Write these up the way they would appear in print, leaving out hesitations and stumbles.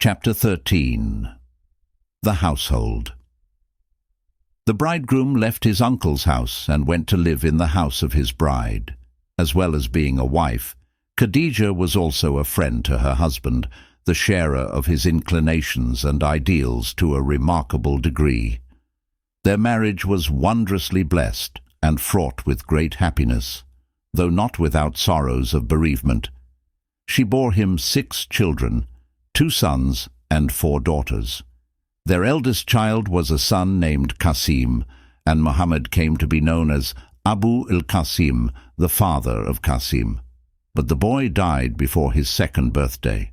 Chapter 13. The Household. The bridegroom left his uncle's house and went to live in the house of his bride. As well as being a wife, Khadija was also a friend to her husband, the sharer of his inclinations and ideals to a remarkable degree. Their marriage was wondrously blessed and fraught with great happiness, though not without sorrows of bereavement. She bore him 6 children, 2 sons and 4 daughters. Their eldest child was a son named Qasim, and Muhammad came to be known as Abu al-Qasim, the father of Qasim. But the boy died before his 2nd birthday.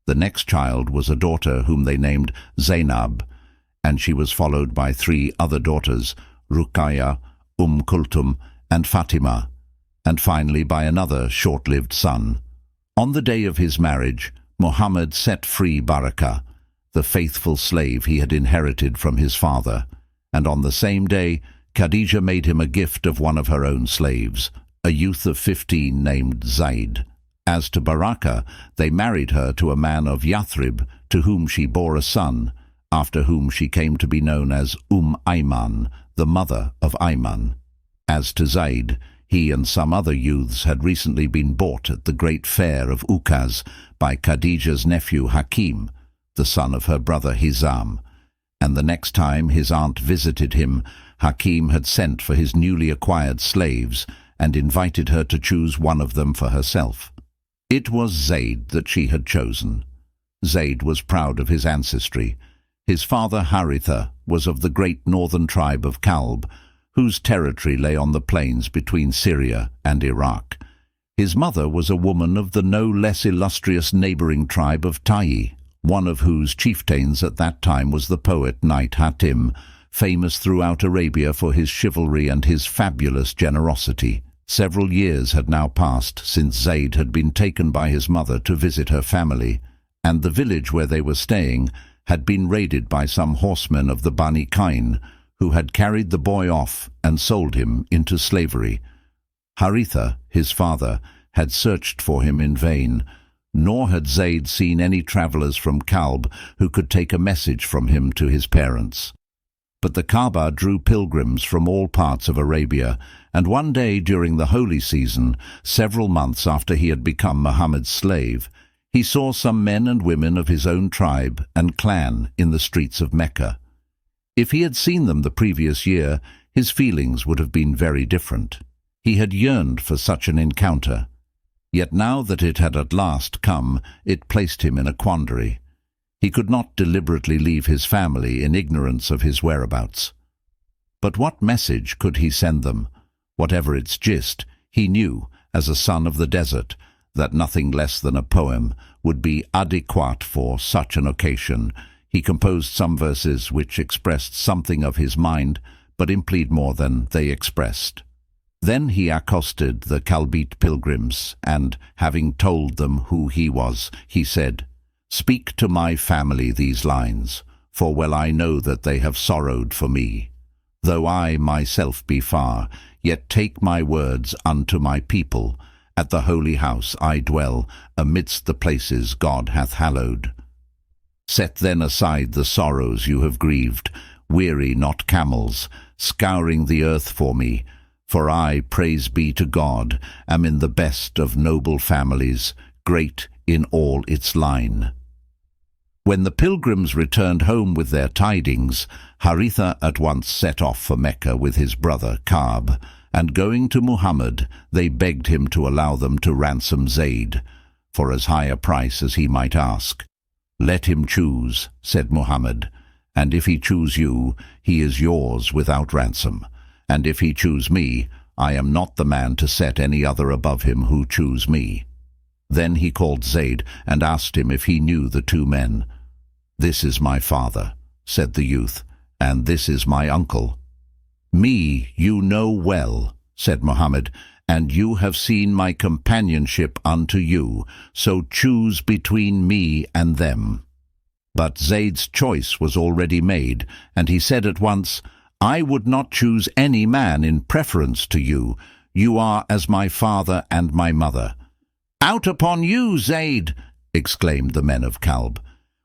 The next child was a daughter whom they named Zainab, and she was followed by 3 other daughters, Ruqayya, Kulthum, and Fatima, and finally by another short-lived son. On the day of his marriage, Muhammad set free Baraka, the faithful slave he had inherited from his father, and on the same day Khadija made him a gift of one of her own slaves, a youth of 15 named Zaid. As to Baraka, they married her to a man of Yathrib, to whom she bore a son, after whom she came to be known as Iman, the mother of Iman. As to Zaid, he and some other youths had recently been bought at the great fair of Ukaz by Khadija's nephew Hakim, the son of her brother Hizam, and the next time his aunt visited him, Hakim had sent for his newly acquired slaves and invited her to choose one of them for herself. It was Zaid that she had chosen. Zaid was proud of his ancestry. His father Haritha was of the great northern tribe of Kalb, whose territory lay on the plains between Syria and Iraq. His mother was a woman of the no less illustrious neighboring tribe of Tayi, one of whose chieftains at that time was the poet Knight Hatim, famous throughout Arabia for his chivalry and his fabulous generosity. Several years had now passed since Zaid had been taken by his mother to visit her family, and the village where they were staying had been raided by some horsemen of the Bani Kain, who had carried the boy off and sold him into slavery. Haritha, his father, had searched for him in vain, nor had Zaid seen any travellers from Kalb who could take a message from him to his parents. But the Kaaba drew pilgrims from all parts of Arabia, and one day during the holy season, several months after he had become Muhammad's slave, he saw some men and women of his own tribe and clan in the streets of Mecca. If he had seen them the previous year, his feelings would have been very different. He had yearned for such an encounter. Yet now that it had at last come, it placed him in a quandary. He could not deliberately leave his family in ignorance of his whereabouts. But what message could he send them? Whatever its gist, he knew, as a son of the desert, that nothing less than a poem would be adequate for such an occasion. He composed some verses which expressed something of his mind, but implied more than they expressed. Then he accosted the Kalbite pilgrims, and, having told them who he was, he said, "Speak to my family these lines, for well I know that they have sorrowed for me. Though I myself be far, yet take my words unto my people. At the holy house I dwell, amidst the places God hath hallowed. Set then aside the sorrows you have grieved, weary not camels, scouring the earth for me. For I, praise be to God, am in the best of noble families, great in all its line." When the pilgrims returned home with their tidings, Haritha at once set off for Mecca with his brother Ka'b, and going to Muhammad, they begged him to allow them to ransom Zaid, for as high a price as he might ask. "Let him choose," said Muhammad, "and if he choose you, he is yours without ransom. And if he choose me, I am not the man to set any other above him who choose me." Then he called Zaid and asked him if he knew the 2 men. "This is my father," said the youth, "and this is my uncle." "Me you know well," said Muhammad, "and you have seen my companionship unto you, so choose between me and them." But Zaid's choice was already made, and he said at once, "I would not choose any man in preference to you. You are as my father and my mother." "Out upon you, Zaid!" exclaimed the men of Kalb.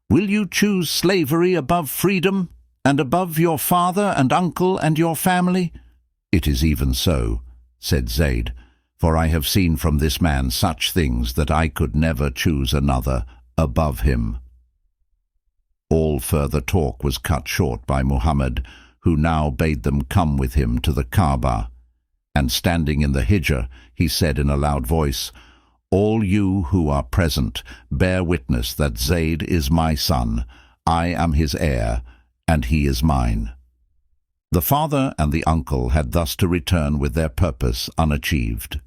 Will you choose slavery above freedom, and above your father and uncle and your family?" "It is even so," said Zaid, "for I have seen from this man such things that I could never choose another above him." All further talk was cut short by Muhammad, who now bade them come with him to the Kaaba, and standing in the hijr, he said in a loud voice, "All you who are present, bear witness that Zaid is my son, I am his heir, and he is mine." The father and the uncle had thus to return with their purpose unachieved.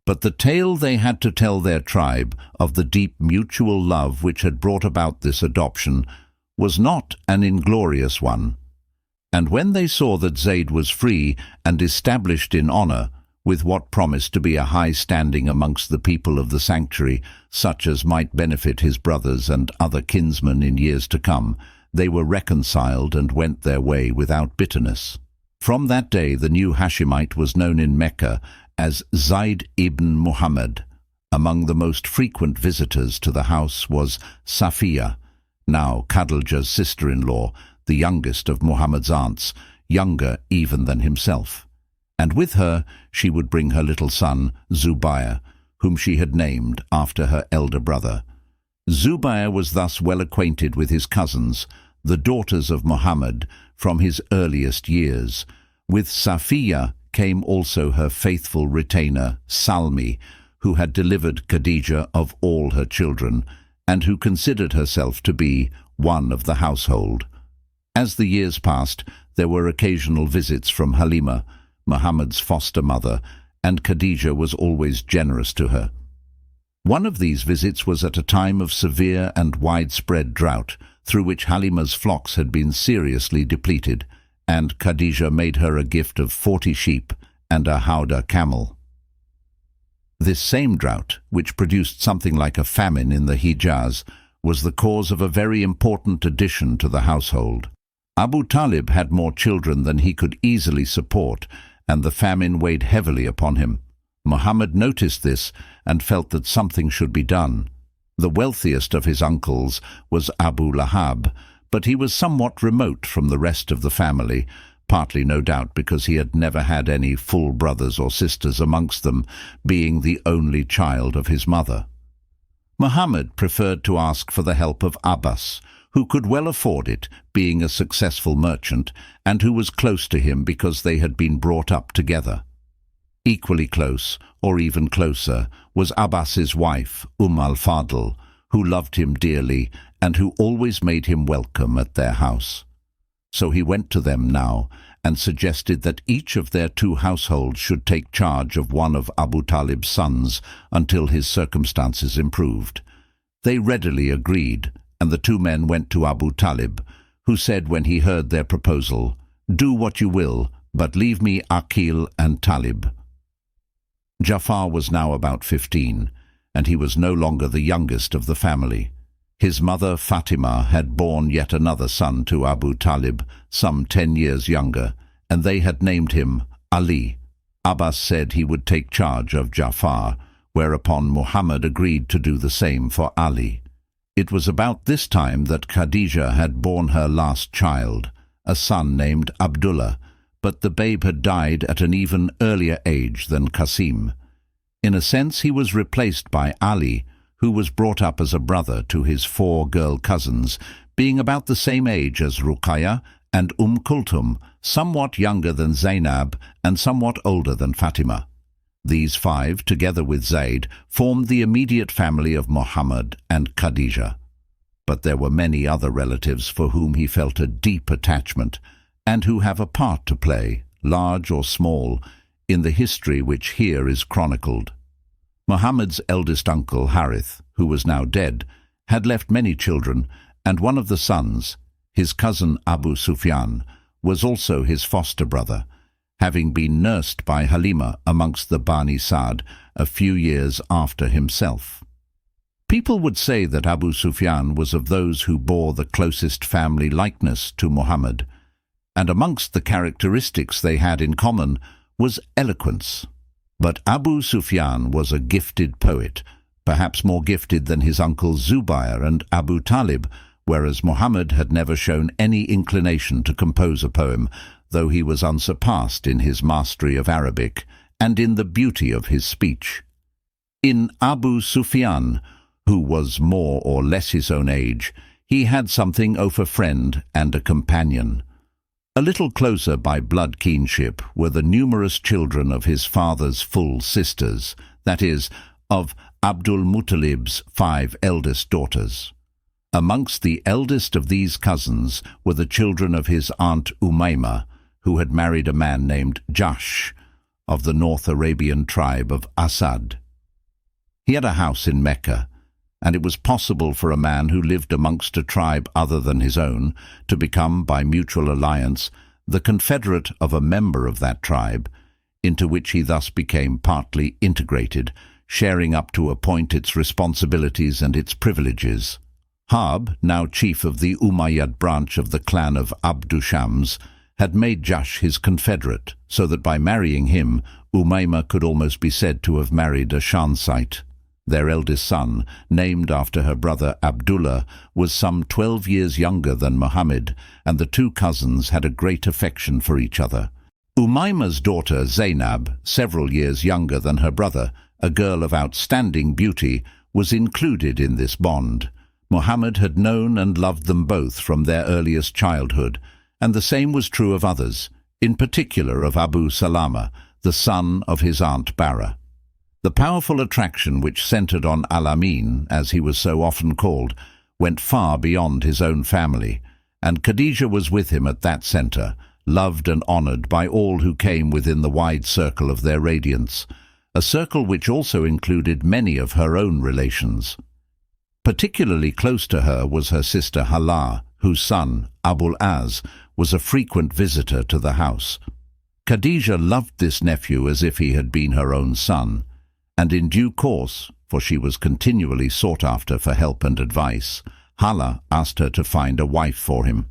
But the tale they had to tell their tribe of the deep mutual love which had brought about this adoption was not an inglorious one. And when they saw that Zaid was free and established in honor, with what promised to be a high standing amongst the people of the sanctuary, such as might benefit his brothers and other kinsmen in years to come, they were reconciled and went their way without bitterness. From that day the new Hashemite was known in Mecca as Zaid ibn Muhammad. Among the most frequent visitors to the house was Safiya, now Khadija's sister-in-law, the youngest of Muhammad's aunts, younger even than himself. And with her she would bring her little son, Zubair, whom she had named after her elder brother. Zubair was thus well acquainted with his cousins, the daughters of Muhammad, from his earliest years. With Safiya came also her faithful retainer, Salmi, who had delivered Khadija of all her children, and who considered herself to be one of the household. As the years passed, there were occasional visits from Halima, Muhammad's foster mother, and Khadija was always generous to her. One of these visits was at a time of severe and widespread drought, through which Halima's flocks had been seriously depleted, and Khadija made her a gift of 40 sheep and a howdah camel. This same drought, which produced something like a famine in the Hijaz, was the cause of a very important addition to the household. Abu Talib had more children than he could easily support, and the famine weighed heavily upon him. Muhammad noticed this and felt that something should be done. The wealthiest of his uncles was Abu Lahab, but he was somewhat remote from the rest of the family, partly no doubt because he had never had any full brothers or sisters amongst them, being the only child of his mother. Muhammad preferred to ask for the help of Abbas, who could well afford it, being a successful merchant, and who was close to him because they had been brought up together. Equally close, or even closer, was Abbas's wife, al-Fadl, who loved him dearly and who always made him welcome at their house. So he went to them now and suggested that each of their 2 households should take charge of one of Abu Talib's sons until his circumstances improved. They readily agreed, and the 2 men went to Abu Talib, who said when he heard their proposal, "Do what you will, but leave me Aqil and Talib." Jafar was now about 15, and he was no longer the youngest of the family. His mother Fatima had borne yet another son to Abu Talib, some 10 years younger, and they had named him Ali. Abbas said he would take charge of Jafar, whereupon Muhammad agreed to do the same for Ali. It was about this time that Khadija had borne her last child, a son named Abdullah, but the babe had died at an even earlier age than Qasim. In a sense he was replaced by Ali, who was brought up as a brother to his 4 girl cousins, being about the same age as Ruqayya and Kulthum, somewhat younger than Zainab and somewhat older than Fatima. These 5, together with Zaid, formed the immediate family of Muhammad and Khadija. But there were many other relatives for whom he felt a deep attachment, and who have a part to play, large or small, in the history which here is chronicled. Muhammad's eldest uncle, Harith, who was now dead, had left many children, and one of the sons, his cousin Abu Sufyan, was also his foster brother, having been nursed by Halima amongst the Bani Sa'd a few years after himself. People would say that Abu Sufyan was of those who bore the closest family likeness to Muhammad, and amongst the characteristics they had in common was eloquence. But Abu Sufyan was a gifted poet, perhaps more gifted than his uncles Zubair and Abu Talib, whereas Muhammad had never shown any inclination to compose a poem, though he was unsurpassed in his mastery of Arabic and in the beauty of his speech. In Abu Sufyan, who was more or less his own age, he had something of a friend and a companion. A little closer by blood kinship were the numerous children of his father's full sisters, that is, of Abdul Muttalib's 5 eldest daughters. Amongst the eldest of these cousins were the children of his aunt Umayma, who had married a man named Jahsh, of the North Arabian tribe of Asad. He had a house in Mecca, and it was possible for a man who lived amongst a tribe other than his own to become, by mutual alliance, the confederate of a member of that tribe, into which he thus became partly integrated, sharing up to a point its responsibilities and its privileges. Harb, now chief of the Umayyad branch of the clan of Abdushams, had made Jahsh his confederate, so that by marrying him, Umayma could almost be said to have married a Shansite. Their eldest son, named after her brother Abdullah, was some 12 years younger than Muhammad, and the two cousins had a great affection for each other. Umayma's daughter Zainab, several years younger than her brother, a girl of outstanding beauty, was included in this bond. Muhammad had known and loved them both from their earliest childhood, and the same was true of others, in particular of Abu Salama, the son of his aunt Bara. The powerful attraction which centered on Al-Amin, as he was so often called, went far beyond his own family, and Khadija was with him at that center, loved and honored by all who came within the wide circle of their radiance, a circle which also included many of her own relations. Particularly close to her was her sister Hala, whose son, Abul Az, was a frequent visitor to the house. Khadija loved this nephew as if he had been her own son, and in due course, for she was continually sought after for help and advice, Hala asked her to find a wife for him.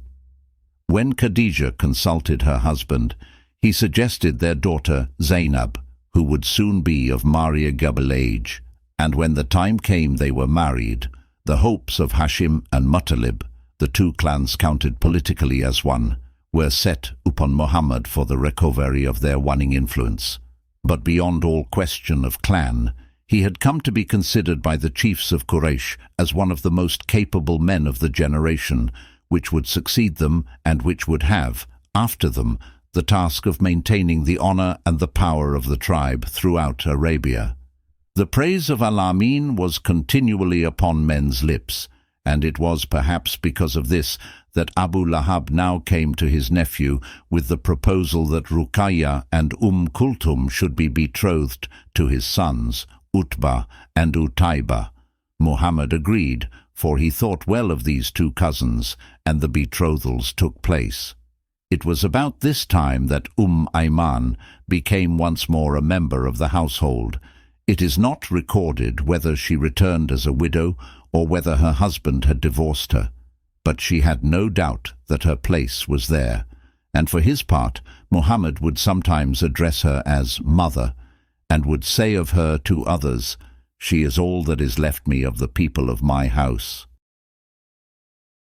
When Khadija consulted her husband, he suggested their daughter Zainab, who would soon be of marriageable age, and when the time came they were married, the hopes of Hashim and Muttalib, the two clans counted politically as one, were set upon Muhammad for the recovery of their waning influence. But beyond all question of clan, he had come to be considered by the chiefs of Quraysh as one of the most capable men of the generation, which would succeed them and which would have, after them, the task of maintaining the honor and the power of the tribe throughout Arabia. The praise of Al-Amin was continually upon men's lips, and it was perhaps because of this that Abu Lahab now came to his nephew with the proposal that Ruqayya and Kulthum should be betrothed to his sons, Utbah and Utaybah. Muhammad agreed, for he thought well of these two cousins, and the betrothals took place. It was about this time that Iman became once more a member of the household. It is not recorded whether she returned as a widow or whether her husband had divorced her, but she had no doubt that her place was there, and for his part Muhammad would sometimes address her as mother, and would say of her to others, "She is all that is left me of the people of my house."